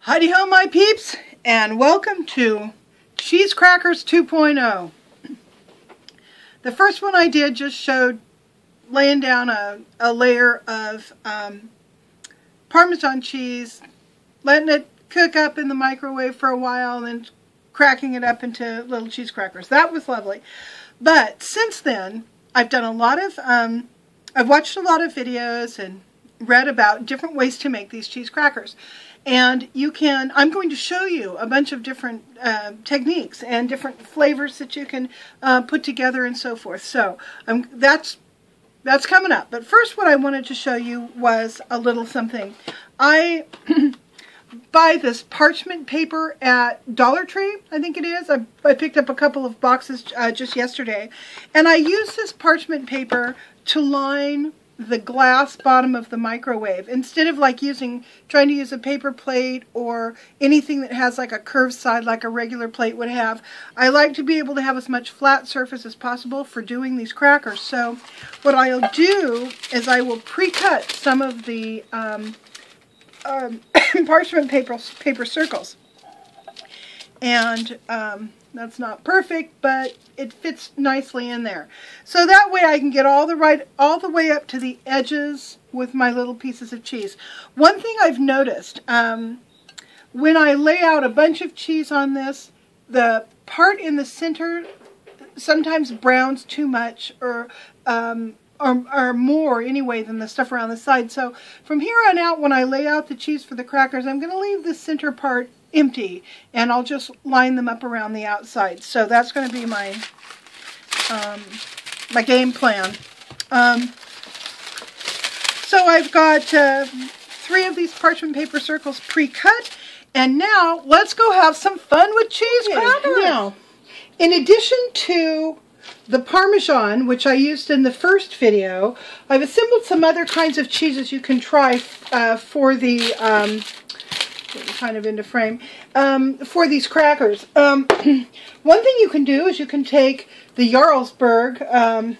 Howdy ho, my peeps, and welcome to Cheese Crackers 2.0. The first one I did just showed laying down a layer of Parmesan cheese, letting it cook up in the microwave for a while, and then cracking it up into little cheese crackers. That was lovely. But since then, I've done a lot of, I've watched a lot of videos and read about different ways to make these cheese crackers. And you can, I'm going to show you a bunch of different techniques and different flavors that you can put together and so forth. So that's coming up. But first what I wanted to show you was a little something. I buy this parchment paper at Dollar Tree, I think it is. I picked up a couple of boxes just yesterday. And I use this parchment paper to line the glass bottom of the microwave instead of like trying to use a paper plate or anything that has like a curved side like a regular plate would have. I like to be able to have as much flat surface as possible for doing these crackers. So what I'll do is I will pre-cut some of the parchment paper circles, and that's not perfect, but it fits nicely in there. So that way I can get all the way up to the edges with my little pieces of cheese. One thing I've noticed, when I lay out a bunch of cheese on this, the part in the center sometimes browns too much or more anyway than the stuff around the side. So from here on out, when I lay out the cheese for the crackers, I'm going to leave the center part empty, and I'll just line them up around the outside. So that's going to be my my game plan. So I've got 3 of these parchment paper circles pre-cut, and now let's go have some fun with cheese crackers. Now, in addition to the Parmesan, which I used in the first video, I've assembled some other kinds of cheeses you can try for the kind of into frame for these crackers. One thing you can do is you can take the Jarlsberg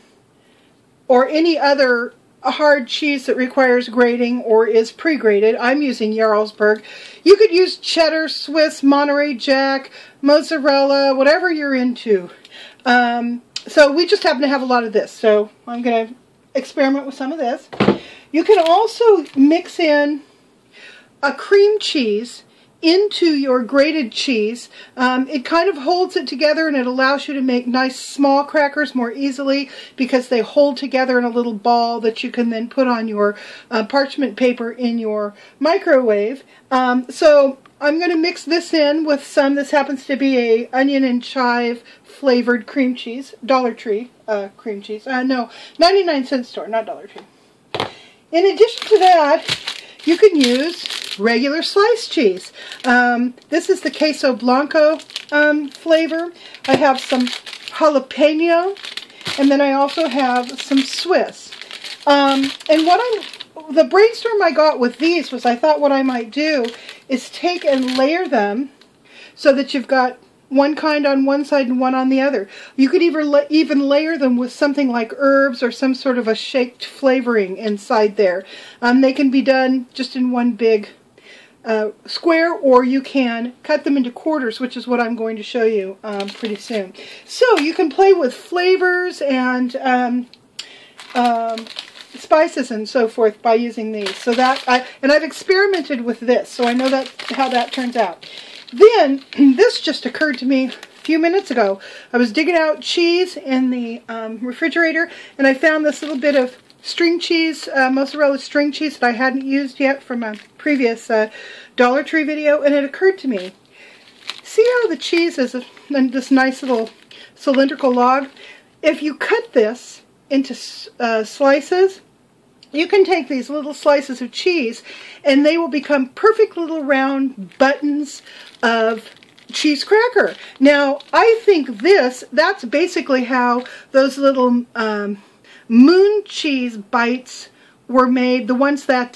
or any other hard cheese that requires grating or is pre-grated. I'm using Jarlsberg. You could use cheddar, Swiss, Monterey Jack, mozzarella, whatever you're into. So we just happen to have a lot of this, so I'm going to experiment with some of this. You can also mix in a cream cheese into your grated cheese. It kind of holds it together, and it allows you to make nice small crackers more easily because they hold together in a little ball that you can then put on your parchment paper in your microwave. So I'm going to mix this in with some. This happens to be a onion and chive flavored cream cheese, Dollar Tree cream cheese. No, 99-cent store, not Dollar Tree. In addition to that, you can use regular sliced cheese. This is the Queso Blanco flavor. I have some jalapeno, and then I also have some Swiss. And the brainstorm I got with these was I thought what I might do is take and layer them so that you've got one kind on one side and one on the other. You could even layer them with something like herbs or some sort of a shaked flavoring inside there. They can be done just in one big square, or you can cut them into quarters, which is what I'm going to show you pretty soon. So you can play with flavors and spices and so forth by using these. So and I've experimented with this, so I know how that turns out. Then, this just occurred to me a few minutes ago. I was digging out cheese in the refrigerator, and I found this little bit of string cheese, mozzarella string cheese that I hadn't used yet from a previous Dollar Tree video, and it occurred to me, see how the cheese is in this nice little cylindrical log? If you cut this into slices, you can take these little slices of cheese and they will become perfect little round buttons of cheese cracker. Now, I think that's basically how those little moon cheese bites were made, the ones that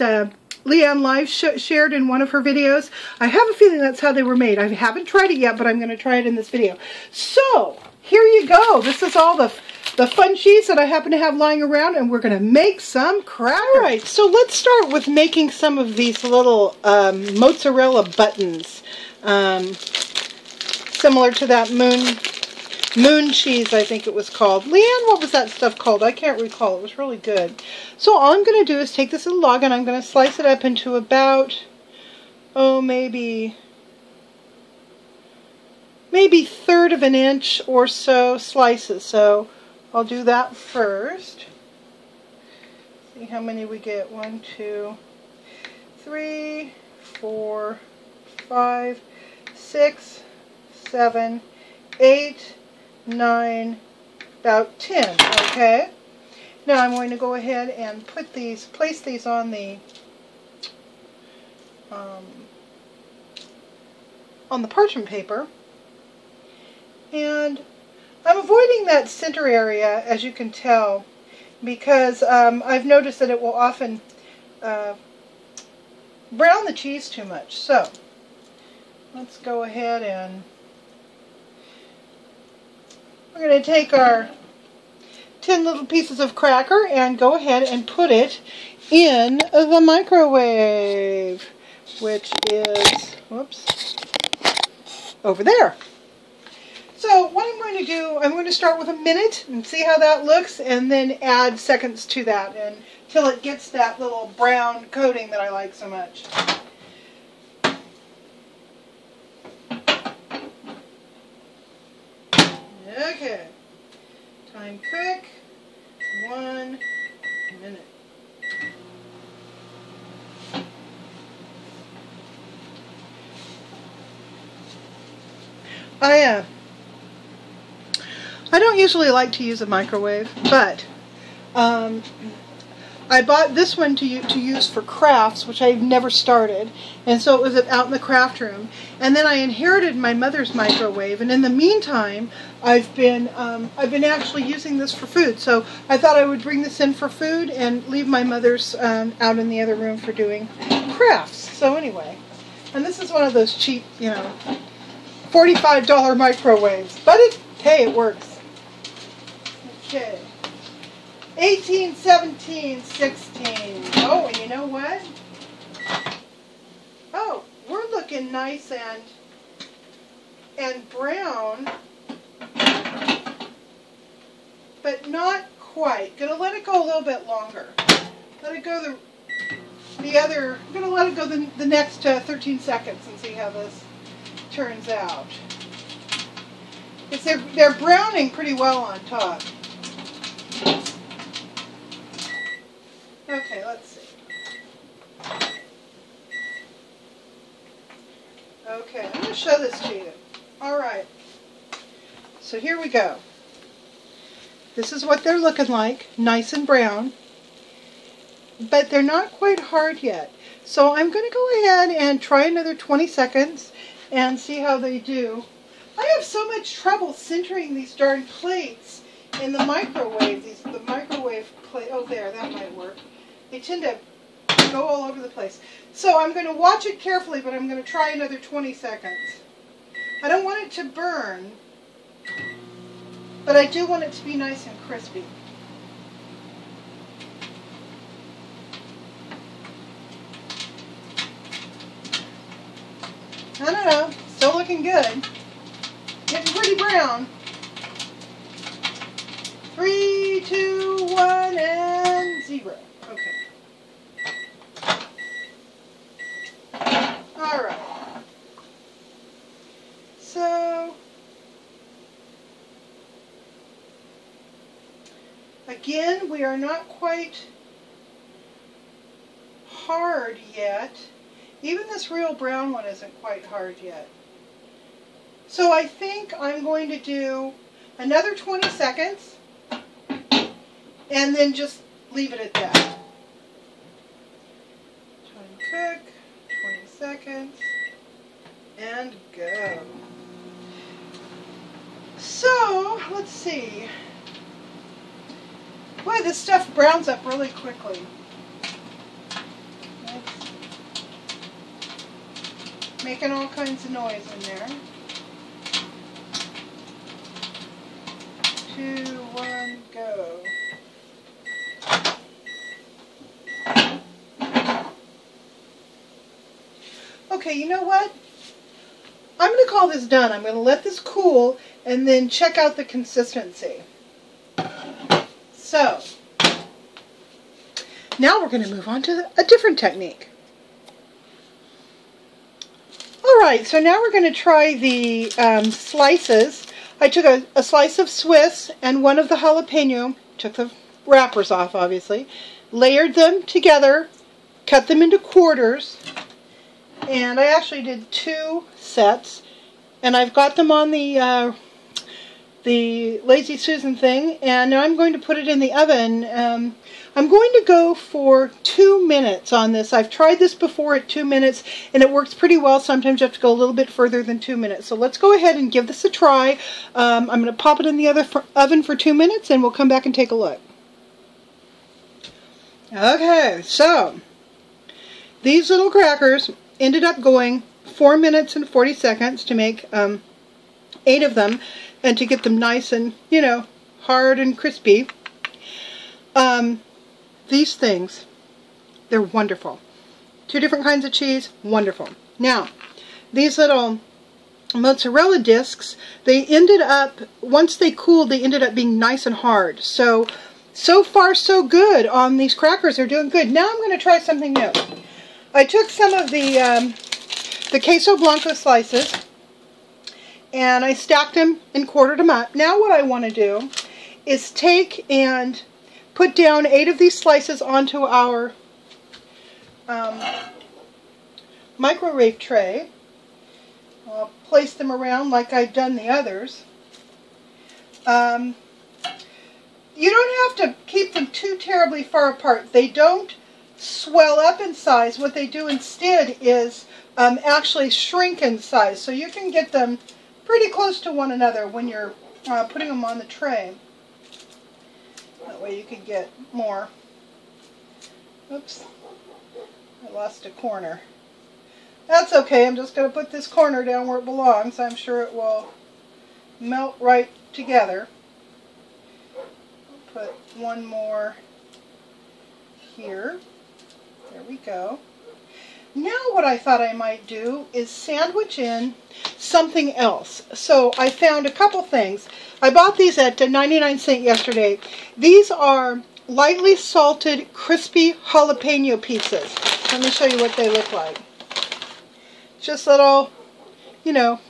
Leanne Live shared in one of her videos. I have a feeling that's how they were made. I haven't tried it yet, but I'm going to try it in this video. So, here you go. This is all the the fun cheese that I happen to have lying around, and we're going to make some crackers. All right, so let's start with making some of these little mozzarella buttons, similar to that moon cheese, I think it was called. Leanne, what was that stuff called? I can't recall. It was really good. So all I'm going to do is take this little log and I'm going to slice it up into about, maybe third of an inch or so slices. So I'll do that first. See how many we get. 1, 2, 3, 4, 5, 6, 7, 8, 9, about 10. Okay. Now I'm going to go ahead and place these on the parchment paper. And I'm avoiding that center area, as you can tell, because I've noticed that it will often brown the cheese too much. So let's go ahead and we're going to take our 10 little pieces of cracker and go ahead and put it in the microwave, which is, whoops, over there. So what I'm going to do, I'm going to start with a minute and see how that looks, and then add seconds to that until it gets that little brown coating that I like so much. Okay, time cook, 1 minute. I don't usually like to use a microwave, but I bought this one to use for crafts, which I've never started, and so it was out in the craft room. And then I inherited my mother's microwave, and in the meantime, I've been actually using this for food. So I thought I would bring this in for food and leave my mother's out in the other room for doing crafts. So anyway, and this is one of those cheap, $45 microwaves, but hey, it works. Okay. 18, 17, 16. Oh, and you know what? Oh, we're looking nice and brown, but not quite. Gonna let it go a little bit longer. Let it go I'm gonna let it go the next 13 seconds and see how this turns out. Because they're browning pretty well on top. Okay, let's see. Okay, I'm going to show this to you. Alright, so here we go. This is what they're looking like, nice and brown. But they're not quite hard yet. So I'm going to go ahead and try another 20 seconds and see how they do. I have so much trouble centering these darn plates in the microwave. The microwave plate, oh there, that might work. They tend to go all over the place. So I'm going to watch it carefully, but I'm going to try another 20 seconds. I don't want it to burn, but I do want it to be nice and crispy. I don't know, still looking good. Getting pretty brown. 3, 2, 1, and 0. Okay. Alright. So, again, we are not quite hard yet. Even this real brown one isn't quite hard yet. So I think I'm going to do another 20 seconds and then just leave it at that. Time cook, 20 seconds, and go. So, let's see. Boy, this stuff browns up really quickly. It's making all kinds of noise in there. 2, 1, go. Okay, you know what? I'm going to call this done. I'm going to let this cool and then check out the consistency. So, now we're going to move on to a different technique. Alright, so now we're going to try the slices. I took a slice of Swiss and one of the jalapeno, took the wrappers off obviously, layered them together, cut them into quarters, and I actually did 2 sets, and I've got them on the Lazy Susan thing, and now I'm going to put it in the oven. I'm going to go for 2 minutes on this. I've tried this before at 2 minutes, and it works pretty well. Sometimes you have to go a little bit further than 2 minutes. So let's go ahead and give this a try. I'm going to pop it in the oven for 2 minutes, and we'll come back and take a look. Okay, so these little crackers ended up going 4 minutes and 40 seconds to make 8 of them, and to get them nice and, you know, hard and crispy. These things, they're wonderful. 2 different kinds of cheese, wonderful. Now, these little mozzarella discs, they ended up, once they cooled, they ended up being nice and hard. So far so good on these crackers. They're doing good. Now I'm going to try something new. I took some of the queso blanco slices, and I stacked them and quartered them up. Now what I want to do is take and put down 8 of these slices onto our microwave tray. I'll place them around like I've done the others. You don't have to keep them too terribly far apart. They don't swell up in size. What they do instead is actually shrink in size. So you can get them pretty close to one another when you're putting them on the tray. That way you can get more. Oops, I lost a corner. That's okay, I'm just going to put this corner down where it belongs. I'm sure it will melt right together. I'll put one more here. There we go. Now what I thought I might do is sandwich in something else. So I found a couple things. I bought these at 99¢ yesterday. These are lightly salted, crispy jalapeno pizzas. Let me show you what they look like. Just little, you know,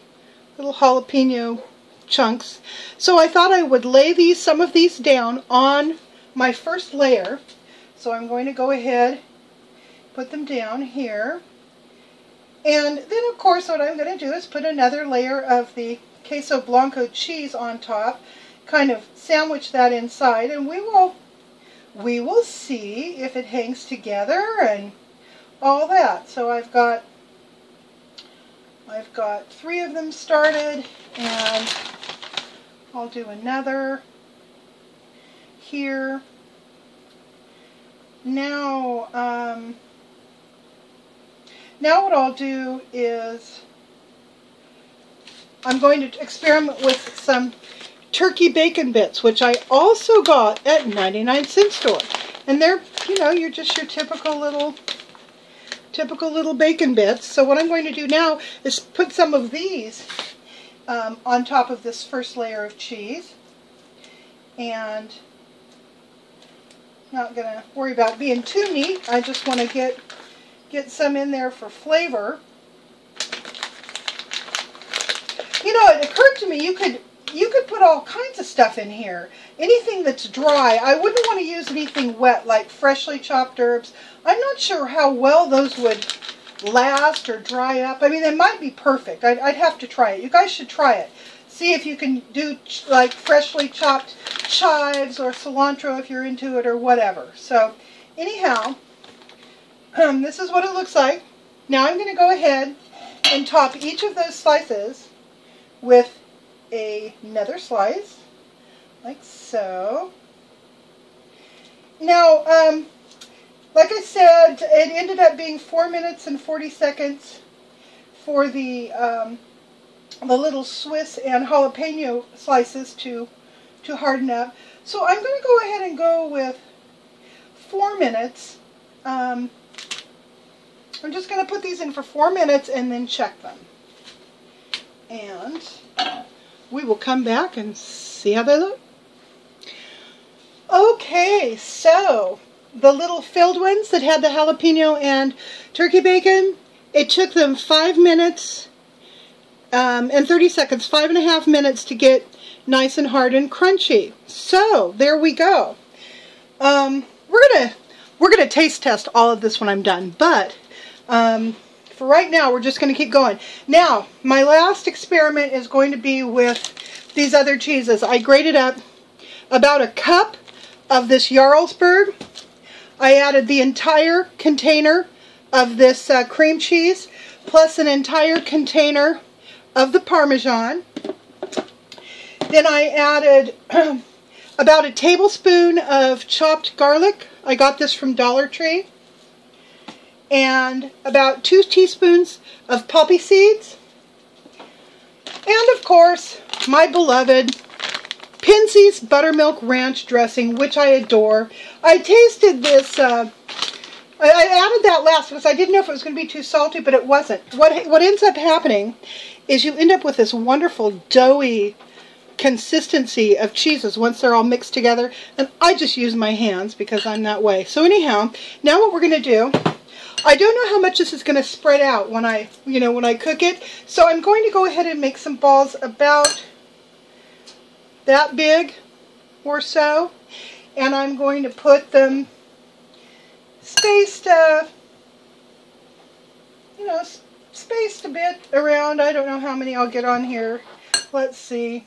little jalapeno chunks. So I thought I would lay some of these down on my first layer. So I'm going to go ahead, put them down here. And then of course what I'm going to do is put another layer of the queso blanco cheese on top, kind of sandwich that inside, and we will see if it hangs together and all that. So I've got 3 of them started, and I'll do another here. Now what I'll do is I'm going to experiment with some turkey bacon bits, which I also got at 99¢ store. And they're, you know, you're just your typical little bacon bits. So what I'm going to do now is put some of these on top of this first layer of cheese. And not going to worry about being too neat. I just want to get some in there for flavor. You know, it occurred to me you could put all kinds of stuff in here. Anything that's dry. I wouldn't want to use anything wet like freshly chopped herbs. I'm not sure how well those would last or dry up. I mean, they might be perfect. I'd have to try it. You guys should try it. See if you can do like freshly chopped chives or cilantro if you're into it or whatever. So anyhow, this is what it looks like. Now I'm going to go ahead and top each of those slices with another slice, like so. Now, like I said, it ended up being 4 minutes and 40 seconds for the little Swiss and jalapeno slices to to harden up. So I'm going to go ahead and go with 4 minutes. I'm just going to put these in for 4 minutes and then check them. And we will come back and see how they look. Okay, so the little filled ones that had the jalapeno and turkey bacon, it took them 5 minutes and 30 seconds, 5.5 minutes to get nice and hard and crunchy. So there we go. We're gonna taste test all of this when I'm done, but for right now we're just gonna keep going. Now my last experiment is going to be with these other cheeses. I grated up about a cup of this Jarlsberg. I added the entire container of this cream cheese plus an entire container of the Parmesan. Then I added about a tablespoon of chopped garlic. I got this from Dollar Tree. And about 2 teaspoons of poppy seeds. And of course, my beloved Pinsy's Buttermilk Ranch dressing, which I adore. I tasted this, I added that last because I didn't know if it was going to be too salty, but it wasn't. What ends up happening is you end up with this wonderful doughy consistency of cheeses once they're all mixed together, and I just use my hands because I'm that way. So anyhow, now what we're going to do, I don't know how much this is going to spread out when I cook it, so I'm going to go ahead and make some balls about that big or so, and I'm going to put them spaced spaced a bit around. I don't know how many I'll get on here. Let's see.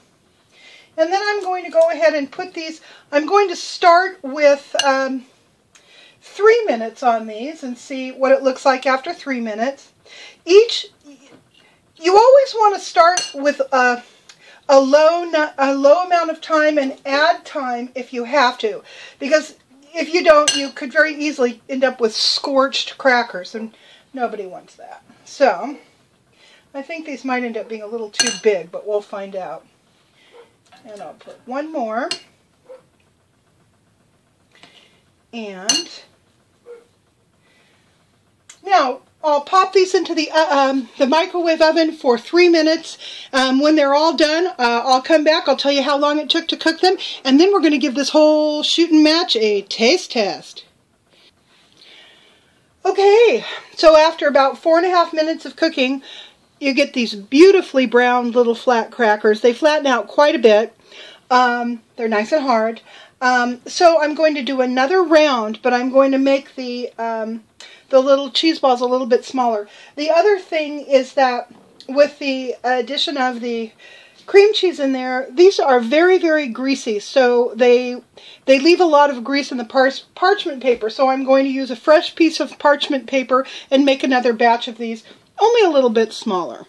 And then I'm going to go ahead and put these, I'm going to start with 3 minutes on these and see what it looks like after 3 minutes. You always want to start with a low amount of time and add time if you have to. Because if you don't, you could very easily end up with scorched crackers, and nobody wants that. So, I think these might end up being a little too big, but we'll find out. And I'll put one more. And now I'll pop these into the microwave oven for 3 minutes. When they're all done, I'll come back. I'll tell you how long it took to cook them. And then we're going to give this whole shooting match a taste test. Okay, so after about 4.5 minutes of cooking, you get these beautifully brown little flat crackers. They flatten out quite a bit. They're nice and hard. So I'm going to do another round, but I'm going to make the little cheese balls a little bit smaller. The other thing is that with the addition of the cream cheese in there, these are very, very greasy, so they leave a lot of grease in the parchment paper. So I'm going to use a fresh piece of parchment paper and make another batch of these, only a little bit smaller.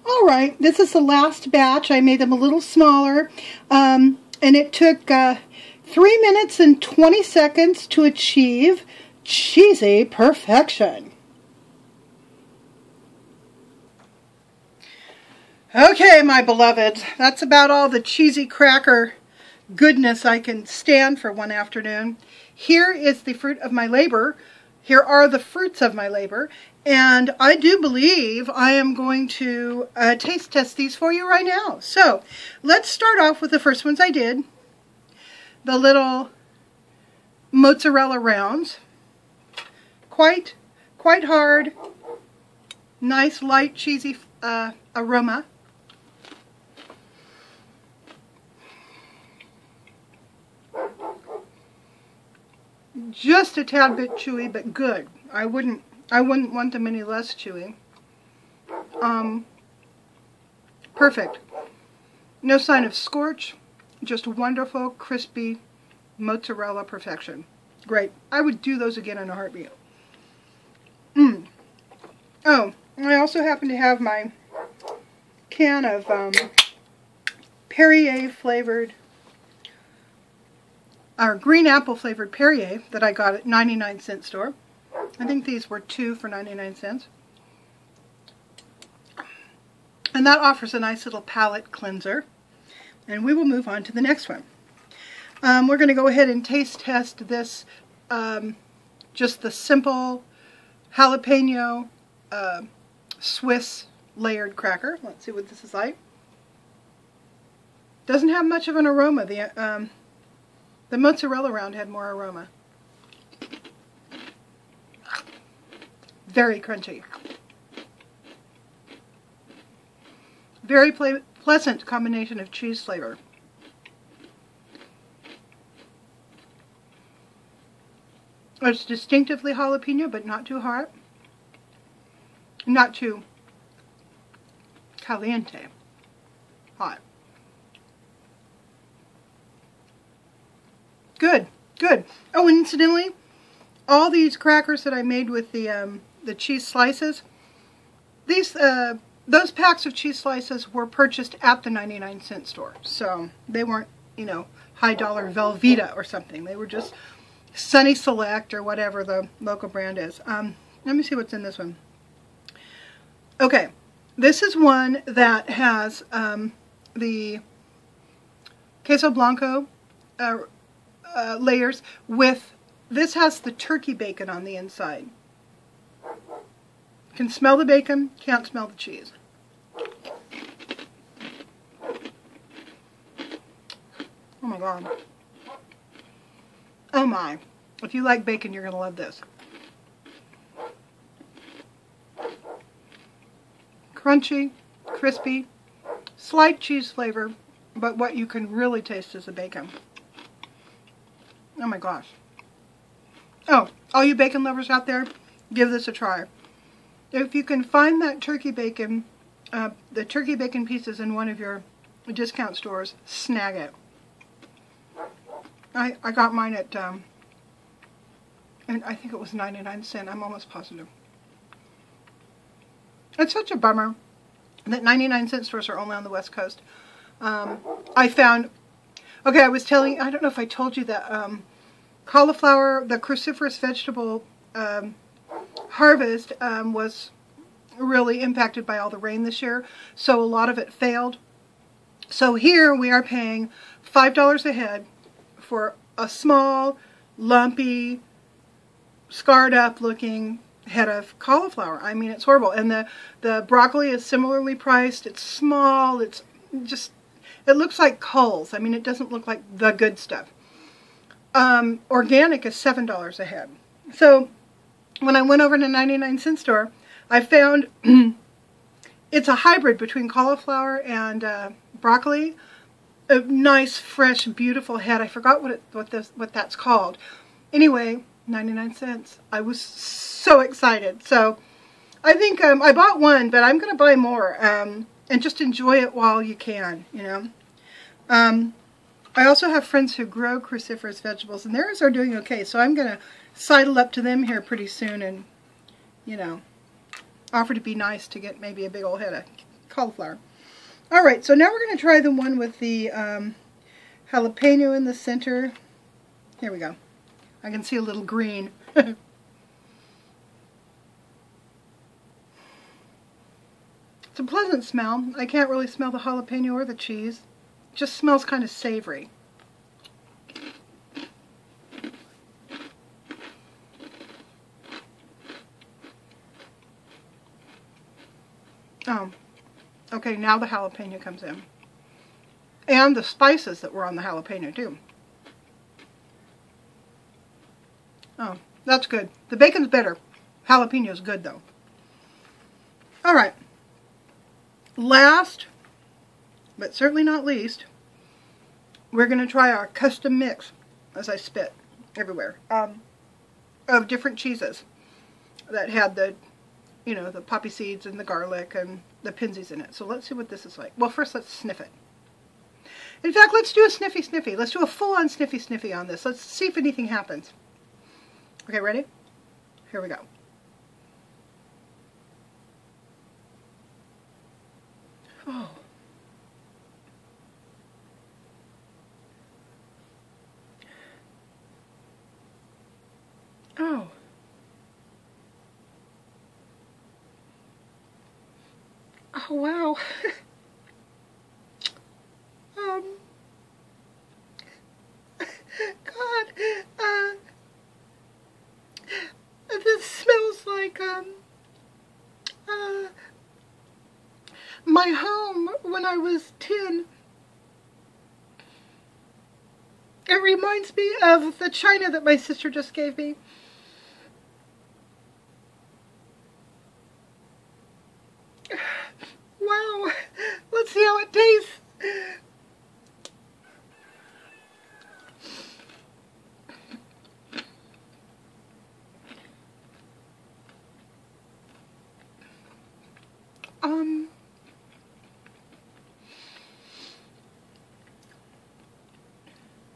Alright, this is the last batch. I made them a little smaller, and it took 3 minutes and 20 seconds to achieve cheesy perfection. Okay, my beloveds, that's about all the cheesy cracker goodness I can stand for one afternoon. Here is the fruit of my labor. Here are the fruits of my labor. And I do believe I am going to taste test these for you right now. So, let's start off with the first ones I did. The little mozzarella rounds. Quite hard. Nice, light, cheesy aroma. Just a tad bit chewy, but good. I wouldn't want them any less chewy. Perfect. No sign of scorch. Just wonderful, crispy mozzarella perfection. Great. I would do those again in a heartbeat. Oh, I also happen to have my can of Perrier flavored, or green apple flavored Perrier that I got at 99-cent store. I think these were 2 for 99 cents. And that offers a nice little palate cleanser. And we will move on to the next one. We're going to go ahead and taste test this, just the simple jalapeno Swiss layered cracker. Let's see what this is like. Doesn't have much of an aroma. The mozzarella round had more aroma. Very crunchy. Very pleasant combination of cheese flavor. It's distinctively jalapeno, but not too hot. Not too caliente. Hot. Good, good. Oh, and incidentally, all these crackers that I made with the cheese slices, those packs of cheese slices were purchased at the 99-cent store. So they weren't, you know, high dollar Velveeta or something. They were just Sunny Select or whatever the local brand is. Let me see what's in this one. Okay, this is one that has the queso blanco layers with, this has the turkey bacon on the inside. Can smell the bacon, can't smell the cheese. Oh my God. Oh my. If you like bacon, you're going to love this. Crunchy, crispy, slight cheese flavor, but what you can really taste is the bacon. Oh my gosh. Oh, all you bacon lovers out there, give this a try. If you can find that turkey bacon, the turkey bacon pieces in one of your discount stores, snag it. I got mine at, and I think it was 99 cents. I'm almost positive. It's such a bummer that 99-cent stores are only on the West Coast. I found, okay, I was telling, I don't know if I told you that cauliflower, the cruciferous vegetable harvest was really impacted by all the rain this year, so a lot of it failed. So here we are paying $5 a head for a small, lumpy, scarred up looking head of cauliflower. I mean, it's horrible. And the broccoli is similarly priced. It's small. It's just, it looks like Kohl's. I mean, it doesn't look like the good stuff. Organic is $7 a head. So when I went over to 99-cent store, I found it's a hybrid between cauliflower and broccoli. A nice, fresh, beautiful head. I forgot what that's called. Anyway, 99 cents. I was so excited. So I think I bought one, but I'm going to buy more and just enjoy it while you can, you know. I also have friends who grow cruciferous vegetables, and theirs are doing okay. So I'm going to sidle up to them here pretty soon and, you know, offer to be nice to get maybe a big old head of cauliflower. All right, so now we're going to try the one with the jalapeno in the center. Here we go. I can see a little green. It's a pleasant smell. I can't really smell the jalapeno or the cheese. It just smells kind of savory. Oh, okay, now the jalapeno comes in. And the spices that were on the jalapeno too. Oh, that's good. The bacon's better. Jalapeno's good though. Alright. Last, but certainly not least, we're going to try our custom mix, as I spit everywhere, of different cheeses that had the, you know, the poppy seeds and the garlic and the pinsies in it. So let's see what this is like. Well, first let's sniff it. In fact, let's do a sniffy sniffy. Let's do a full-on sniffy sniffy on this. Let's see if anything happens. Okay, ready? Here we go. Oh. Oh. Oh, wow. my home when I was 10. It reminds me of the china that my sister just gave me. Wow, let's see how it tastes.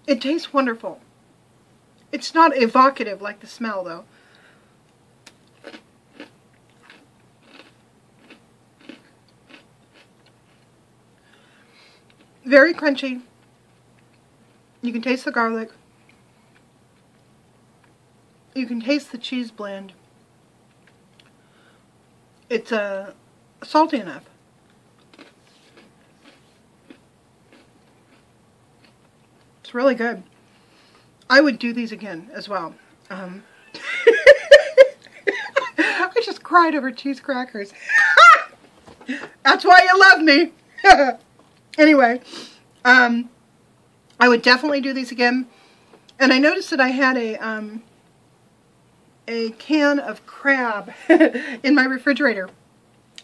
It tastes wonderful. It's not evocative like the smell, though. Very crunchy. You can taste the garlic. You can taste the cheese blend. It's salty enough. It's really good. I would do these again as well. I just cried over cheese crackers. That's why you love me. Anyway, I would definitely do these again. And I noticed that I had a can of crab in my refrigerator.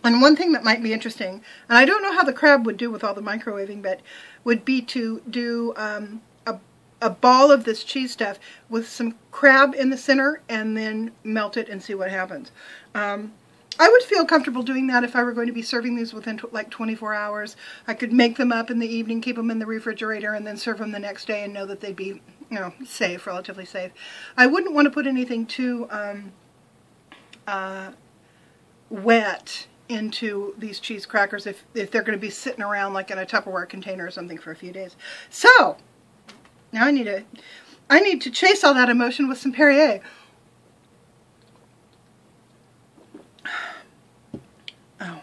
And one thing that might be interesting, and I don't know how the crab would do with all the microwaving, but would be to do a ball of this cheese stuff with some crab in the center and then melt it and see what happens. I would feel comfortable doing that if I were going to be serving these within like 24 hours. I could make them up in the evening, keep them in the refrigerator, and then serve them the next day and know that they'd be, you know, safe, relatively safe. I wouldn't want to put anything too wet into these cheese crackers if they're going to be sitting around like in a Tupperware container or something for a few days. So, now I need to chase all that emotion with some Perrier. Oh.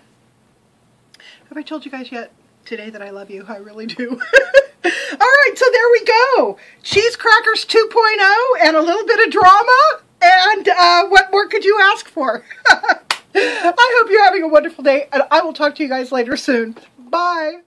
Have I told you guys yet today that I love you? I really do. Alright, so there we go. Cheese Crackers 2.0 and a little bit of drama. And what more could you ask for? I hope you're having a wonderful day, and I will talk to you guys later soon. Bye.